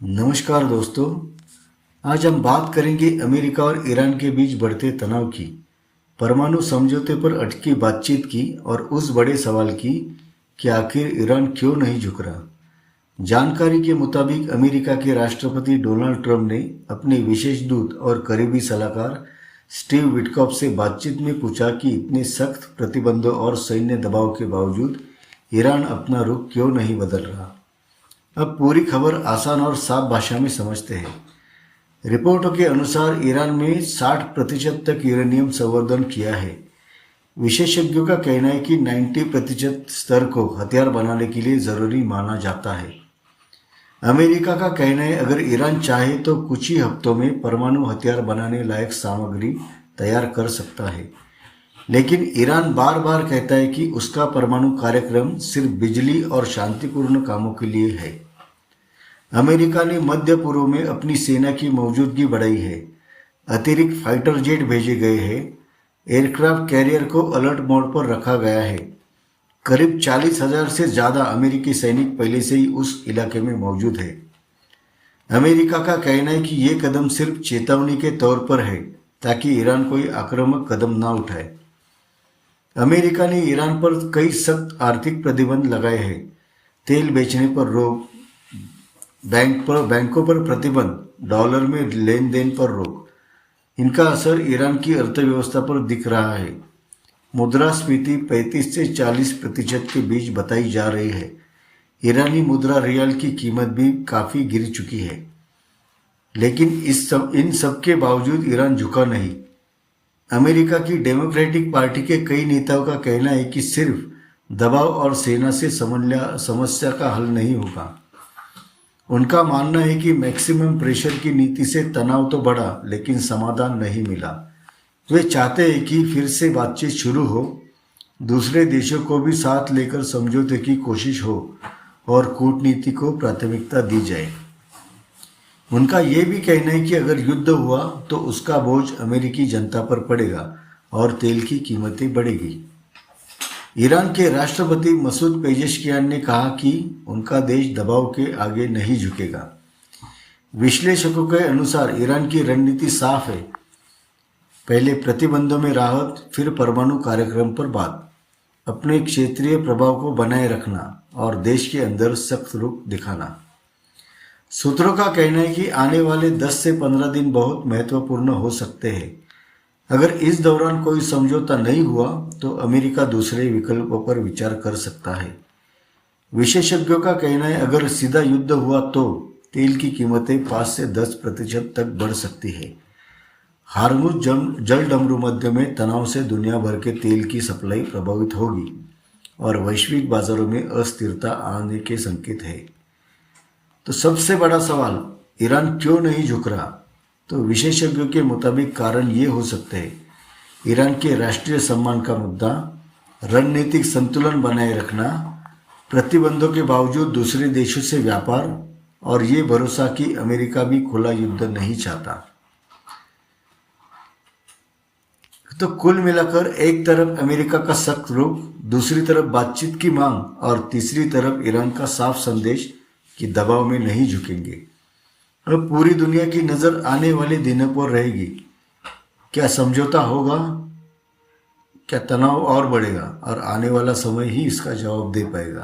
नमस्कार दोस्तों। आज हम बात करेंगे अमेरिका और ईरान के बीच बढ़ते तनाव की, परमाणु समझौते पर अटकी बातचीत की और उस बड़े सवाल की कि आखिर ईरान क्यों नहीं झुक रहा। जानकारी के मुताबिक अमेरिका के राष्ट्रपति डोनाल्ड ट्रंप ने अपने विशेष दूत और करीबी सलाहकार स्टीव विटकॉफ से बातचीत में पूछा कि इतने सख्त प्रतिबंधों और सैन्य दबाव के बावजूद ईरान अपना रुख क्यों नहीं बदल रहा। अब पूरी खबर आसान और साफ भाषा में समझते हैं। रिपोर्टों के अनुसार ईरान में 60% तक यूरेनियम संवर्धन किया है। विशेषज्ञों का कहना है कि 90% स्तर को हथियार बनाने के लिए जरूरी माना जाता है। अमेरिका का कहना है अगर ईरान चाहे तो कुछ ही हफ्तों में परमाणु हथियार बनाने लायक सामग्री तैयार कर सकता है, लेकिन ईरान बार बार कहता है कि उसका परमाणु कार्यक्रम सिर्फ बिजली और शांतिपूर्ण कामों के लिए है। अमेरिका ने मध्य पूर्व में अपनी सेना की मौजूदगी बढ़ाई है। अतिरिक्त फाइटर जेट भेजे गए हैं। एयरक्राफ्ट कैरियर को अलर्ट मोड पर रखा गया है। करीब 40,000 से ज़्यादा अमेरिकी सैनिक पहले से ही उस इलाके में मौजूद है। अमेरिका का कहना है कि ये कदम सिर्फ चेतावनी के तौर पर है ताकि ईरान कोई आक्रामक कदम ना उठाए। अमेरिका ने ईरान पर कई सख्त आर्थिक प्रतिबंध लगाए हैं। तेल बेचने पर रोक, बैंकों पर प्रतिबंध, डॉलर में लेन देन पर रोक। इनका असर ईरान की अर्थव्यवस्था पर दिख रहा है। मुद्रास्फीति 35 से 40% के बीच बताई जा रही है। ईरानी मुद्रा रियाल की कीमत भी काफ़ी गिर चुकी है, लेकिन इन सब के बावजूद ईरान झुका नहीं। अमेरिका की डेमोक्रेटिक पार्टी के कई नेताओं का कहना है कि सिर्फ दबाव और सेना से समस्या का हल नहीं होगा। उनका मानना है कि मैक्सिमम प्रेशर की नीति से तनाव तो बढ़ा, लेकिन समाधान नहीं मिला। वे चाहते हैं कि फिर से बातचीत शुरू हो, दूसरे देशों को भी साथ लेकर समझौते की कोशिश हो और कूटनीति को प्राथमिकता दी जाए। उनका ये भी कहना है कि अगर युद्ध हुआ तो उसका बोझ अमेरिकी जनता पर पड़ेगा और तेल की कीमतें बढ़ेगी। ईरान के राष्ट्रपति मसूद पेजेशकियान ने कहा कि उनका देश दबाव के आगे नहीं झुकेगा। विश्लेषकों के अनुसार ईरान की रणनीति साफ है, पहले प्रतिबंधों में राहत, फिर परमाणु कार्यक्रम पर बात, अपने क्षेत्रीय प्रभाव को बनाए रखना और देश के अंदर सख्त रुख दिखाना। सूत्रों का कहना है कि आने वाले 10 से 15 दिन बहुत महत्वपूर्ण हो सकते हैं। अगर इस दौरान कोई समझौता नहीं हुआ तो अमेरिका दूसरे विकल्पों पर विचार कर सकता है। विशेषज्ञों का कहना है अगर सीधा युद्ध हुआ तो तेल की कीमतें 5 से 10% तक बढ़ सकती है। हार्मुज जलडमरू मध्य में तनाव से दुनिया भर के तेल की सप्लाई प्रभावित होगी और वैश्विक बाजारों में अस्थिरता आने के संकेत है। तो सबसे बड़ा सवाल, ईरान क्यों नहीं झुक रहा? तो विशेषज्ञों के मुताबिक कारण ये हो सकते हैं: ईरान के राष्ट्रीय सम्मान का मुद्दा, रणनीतिक संतुलन बनाए रखना, प्रतिबंधों के बावजूद दूसरे देशों से व्यापार और ये भरोसा कि अमेरिका भी खुला युद्ध नहीं चाहता। तो कुल मिलाकर एक तरफ अमेरिका का सख्त रुख, दूसरी तरफ बातचीत की मांग और तीसरी तरफ ईरान का साफ संदेश कि दबाव में नहीं झुकेंगे। अब पूरी दुनिया की नज़र आने वाले दिनों पर रहेगी। क्या समझौता होगा? क्या तनाव और बढ़ेगा? और आने वाला समय ही इसका जवाब दे पाएगा।